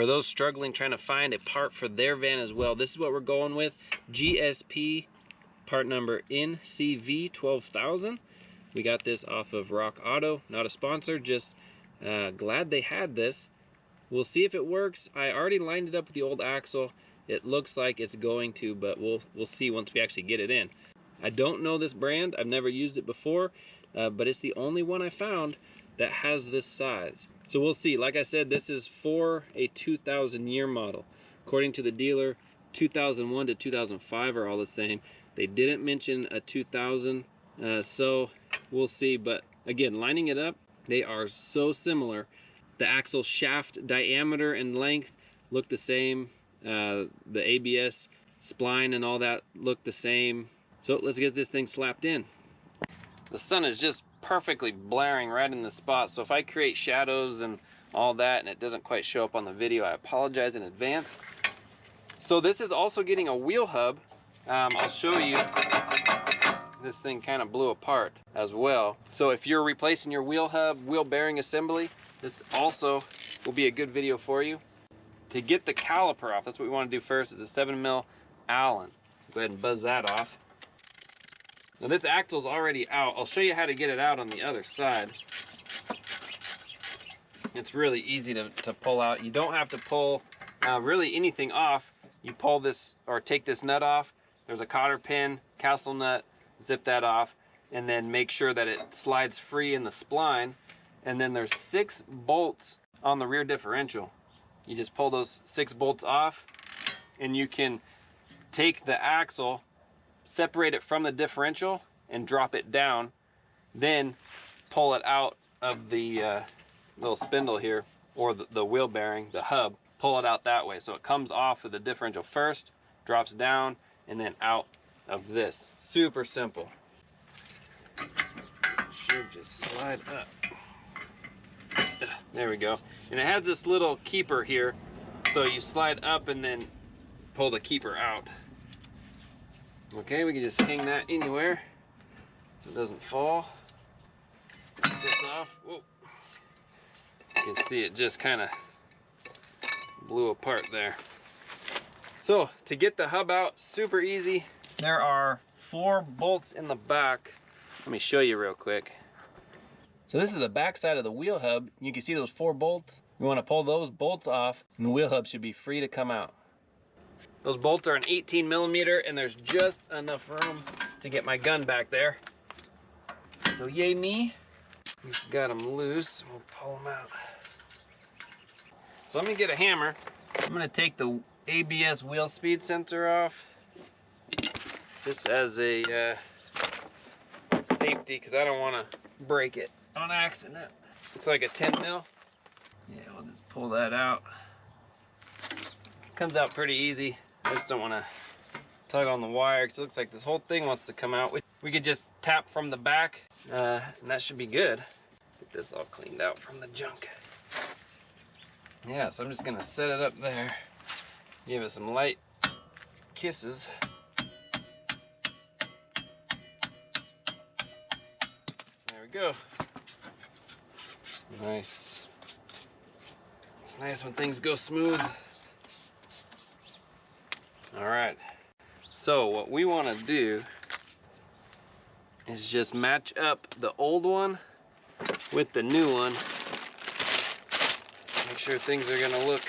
For those struggling trying to find a part for their van as well, this is what we're going with. GSP part number NCV 12,000. We got this off of Rock Auto, not a sponsor, just glad they had this. We'll see if it works. I already lined it up with the old axle. It looks like it's going to, but we'll see once we actually get it in. I don't know this brand. I've never used it before, but it's the only one I found that has this size. So we'll see. Like I said, this is for a 2000 year model. According to the dealer, 2001 to 2005 are all the same. They didn't mention a 2000, so we'll see. But again, lining it up, they are so similar. The axle shaft diameter and length look the same. The ABS spline and all that look the same. So let's get this thing slapped in. The sun is just perfectly blaring right in the spot, so if I create shadows and all that and it doesn't quite show up on the video, I apologize in advance. So this is also getting a wheel hub. I'll show you. This thing kind of blew apart as well. So if you're replacing your wheel hub, wheel bearing assembly, this also will be a good video for you. To get the caliper off, that's what we want to do first. It's a 7mm Allen. Go ahead and buzz that off. Now this axle's already out. I'll show you how to get it out on the other side. It's really easy to pull out. You don't have to pull really anything off. You pull this or take this nut off. There's a cotter pin, castle nut, zip that off, and then make sure that it slides free in the spline. And then there's 6 bolts on the rear differential. You just pull those 6 bolts off, and you can take the axle, separate it from the differential, and drop it down. Then pull it out of the little spindle here, or the wheel bearing, the hub. Pull it out that way. So it comes off of the differential first, drops down, and then out of this. Super simple. Should just slide up. There we go. And it has this little keeper here, so you slide up and then pull the keeper out. Okay, we can just hang that anywhere so it doesn't fall. Take this off. Whoa. You can see it just kind of blew apart there. So to get the hub out, super easy. There are 4 bolts in the back. Let me show you real quick. So this is the back side of the wheel hub. You can see those 4 bolts. You want to pull those bolts off, and the wheel hub should be free to come out. Those bolts are an 18mm, and there's just enough room to get my gun back there. So yay me. Just got them loose. We'll pull them out. So let me get a hammer. I'm going to take the ABS wheel speed sensor off, just as a safety, because I don't want to break it on accident. It's like a 10mm. Yeah, we'll just pull that out. Comes out pretty easy. I just don't want to tug on the wire because it looks like this whole thing wants to come out. We could just tap from the back, and that should be good. Get this all cleaned out from the junk. Yeah, so I'm just gonna set it up there. Give it some light kisses. There we go. Nice. It's nice when things go smooth. All right. So what we want to do is just match up the old one with the new one. Make sure things are gonna look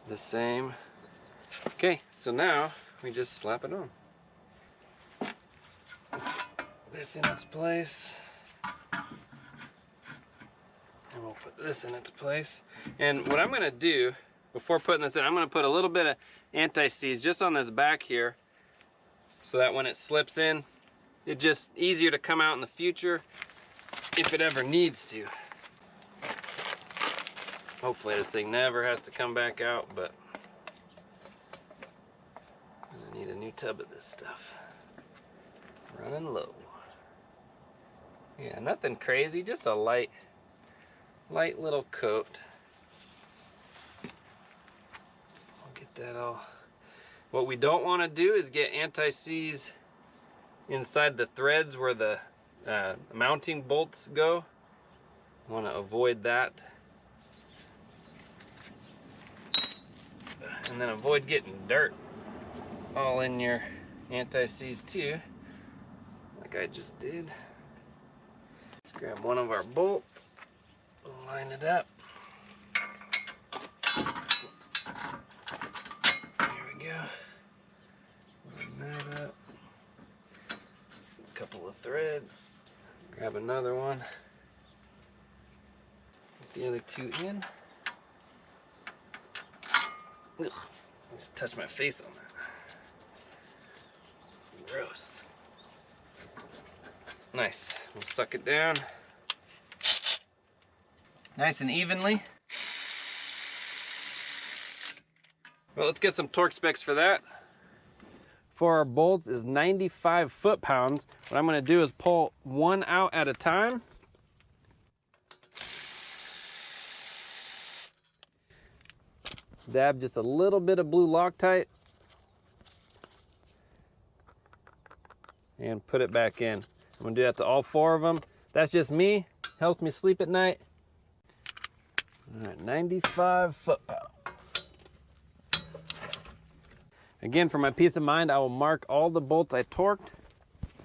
the same. Okay, so now we just slap it on. This in its place. And we'll put this in its place. And what I'm gonna do, before putting this in, I'm gonna put a little bit of anti-seize just on this back here, so that when it slips in, it's just easier to come out in the future if it ever needs to. Hopefully this thing never has to come back out, but I'm gonna need a new tub of this stuff. Running low. Yeah, nothing crazy, just a light little coat. I'll get that all. What we don't want to do is get anti-seize inside the threads where the mounting bolts go. I want to avoid that. and then avoid getting dirt all in your anti-seize too, like I just did. Let's grab one of our bolts, line it up. There we go. Line that up. A couple of threads. Grab another one. Get the other two in. Ugh, I just touched my face on that. Gross. Nice. We'll suck it down. Nice and evenly. Well, let's get some torque specs for that. For our bolts is 95 foot-pounds. What I'm going to do is pull one out at a time. Dab just a little bit of blue Loctite and put it back in. I'm gonna do that to all four of them. That's just me, helps me sleep at night. All right, 95 foot-pounds. Again, for my peace of mind, I will mark all the bolts I torqued.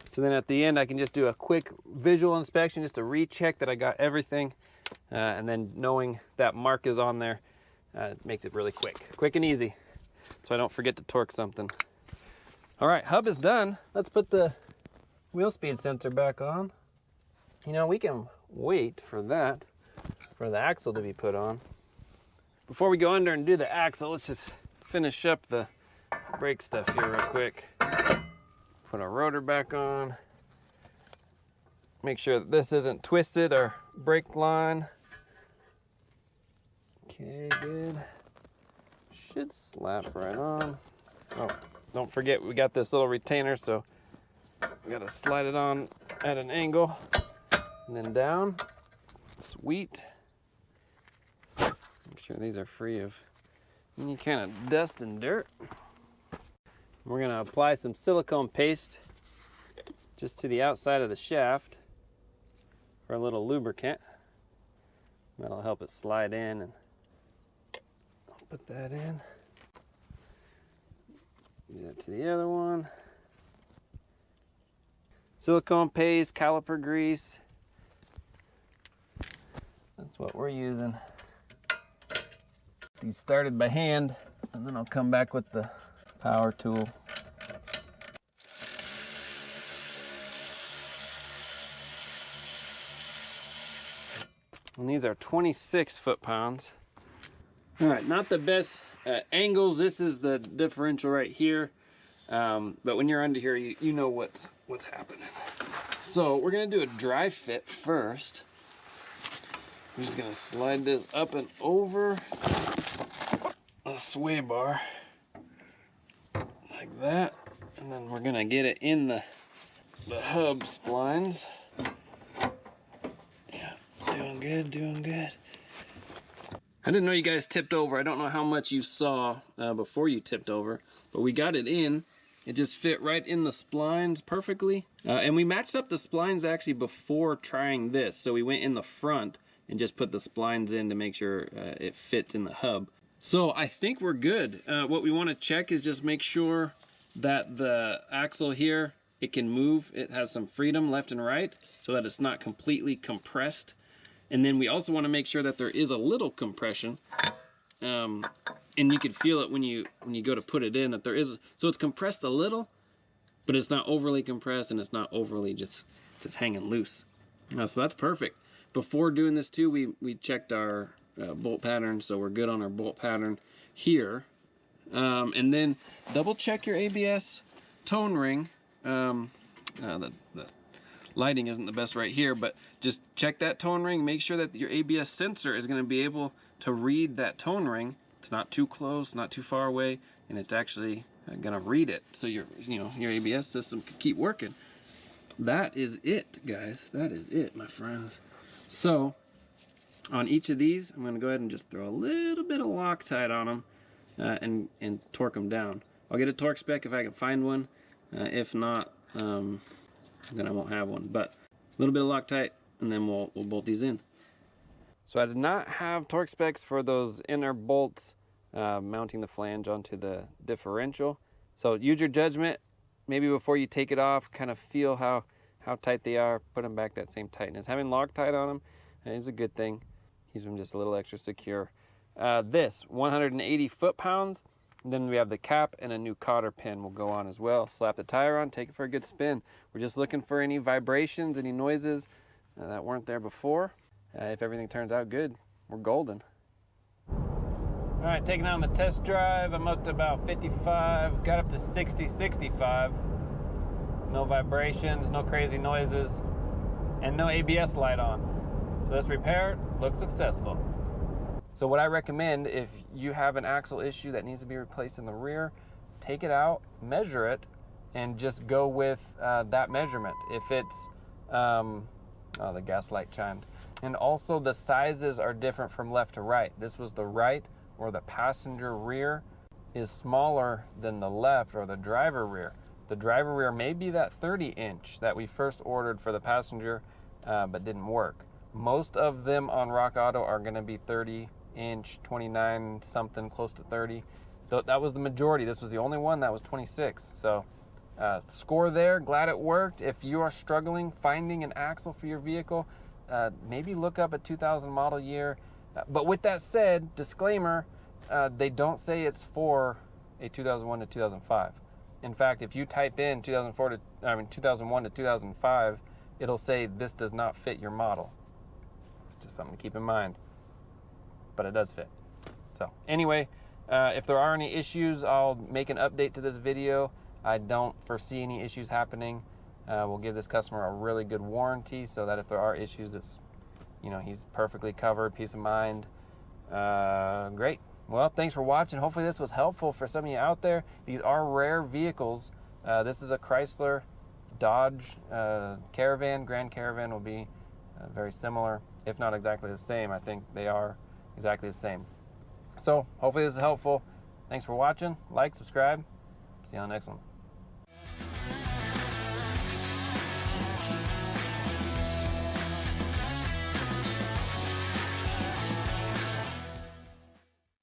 So then at the end, I can just do a quick visual inspection just to recheck that I got everything. And then knowing that mark is on there, makes it really quick and easy, so I don't forget to torque something. All right, hub is done. Let's put the wheel speed sensor back on. You know, we can wait for the axle to be put on. Before we go under and do the axle, let's just finish up the brake stuff here real quick. Put our rotor back on. Make sure that this isn't twisted, our brake line. Okay, good. Should slap right on. Oh, don't forget we got this little retainer, so we gotta slide it on at an angle and then down. Sweet. Make sure these are free of any kind of dust and dirt. We're gonna apply some silicone paste just to the outside of the shaft for a little lubricant. That'll help it slide in, and put that in. Do that to the other one. Silicone paste, caliper grease. That's what we're using. These started by hand, and then I'll come back with the power tool. And these are 26 foot-pounds. All right, not the best angles. This is the differential right here. But when you're under here, you know what's happening. So we're gonna do a dry fit first. I'm just gonna slide this up and over the sway bar like that. And then we're gonna get it in the hub splines. Yeah, doing good, doing good. I didn't know you guys tipped over. I don't know how much you saw before you tipped over, but we got it in. It just fit right in the splines perfectly. And we matched up the splines actually before trying this. So we went in the front and just put the splines in to make sure it fits in the hub. So I think we're good. What we want to check is just make sure that the axle here, it can move. It has some freedom left and right so that it's not completely compressed. And then we also want to make sure that there is a little compression. And you can feel it when you go to put it in, that there is, so it's compressed a little, but it's not overly compressed and it's not overly just hanging loose. So that's perfect. Before doing this too, we checked our bolt pattern, so we're good on our bolt pattern here. And then double check your ABS tone ring. The lighting isn't the best right here, but just check that tone ring. Make sure that your ABS sensor is going to be able to read that tone ring. It's not too close, not too far away, and it's actually going to read it, so your ABS system can keep working. That is it, guys. That is it, my friends. So on each of these, I'm going to go ahead and just throw a little bit of Loctite on them and torque them down. I'll get a torque spec if I can find one. If not, then I won't have one. But a little bit of Loctite, and then we'll bolt these in. So I did not have torque specs for those inner bolts mounting the flange onto the differential. So use your judgment. Maybe before you take it off, kind of feel how tight they are, put them back that same tightness. Having Loctite on them is a good thing. Keeps them just a little extra secure. This 180 foot-pounds. Then we have the cap and a new cotter pin will go on as well. Slap the tire on, take it for a good spin. We're just looking for any vibrations, any noises that weren't there before. If everything turns out good, we're golden. All right, taking on the test drive. I'm up to about 55, got up to 60, 65. No vibrations, no crazy noises, and no ABS light on. So this repair looks successful. So what I recommend, if you have an axle issue that needs to be replaced in the rear, take it out, measure it, and just go with that measurement. If it's, oh, the gas light chimed. And also the sizes are different from left to right. This was the right, or the passenger rear is smaller than the left, or the driver rear. The driver rear may be that 30-inch that we first ordered for the passenger, but didn't work. Most of them on Rock Auto are gonna be 30-inch, 29 something, close to 30. That was the majority. This was the only one that was 26. So score there, glad it worked. If you are struggling finding an axle for your vehicle, maybe look up a 2000 model year. But with that said, disclaimer, they don't say it's for a 2001 to 2005. In fact, if you type in 2001 to 2005, it'll say this does not fit your model. Just something to keep in mind. But it does fit. So anyway, if there are any issues, I'll make an update to this video. I don't foresee any issues happening. We'll give this customer a really good warranty so that if there are issues, it's, you know, he's perfectly covered, peace of mind. Great. Well, thanks for watching. Hopefully this was helpful for some of you out there. These are rare vehicles. This is a Chrysler Dodge Caravan. Grand Caravan will be very similar, if not exactly the same. I think they are exactly the same. So hopefully this is helpful. Thanks for watching. Like, subscribe. See you on the next one.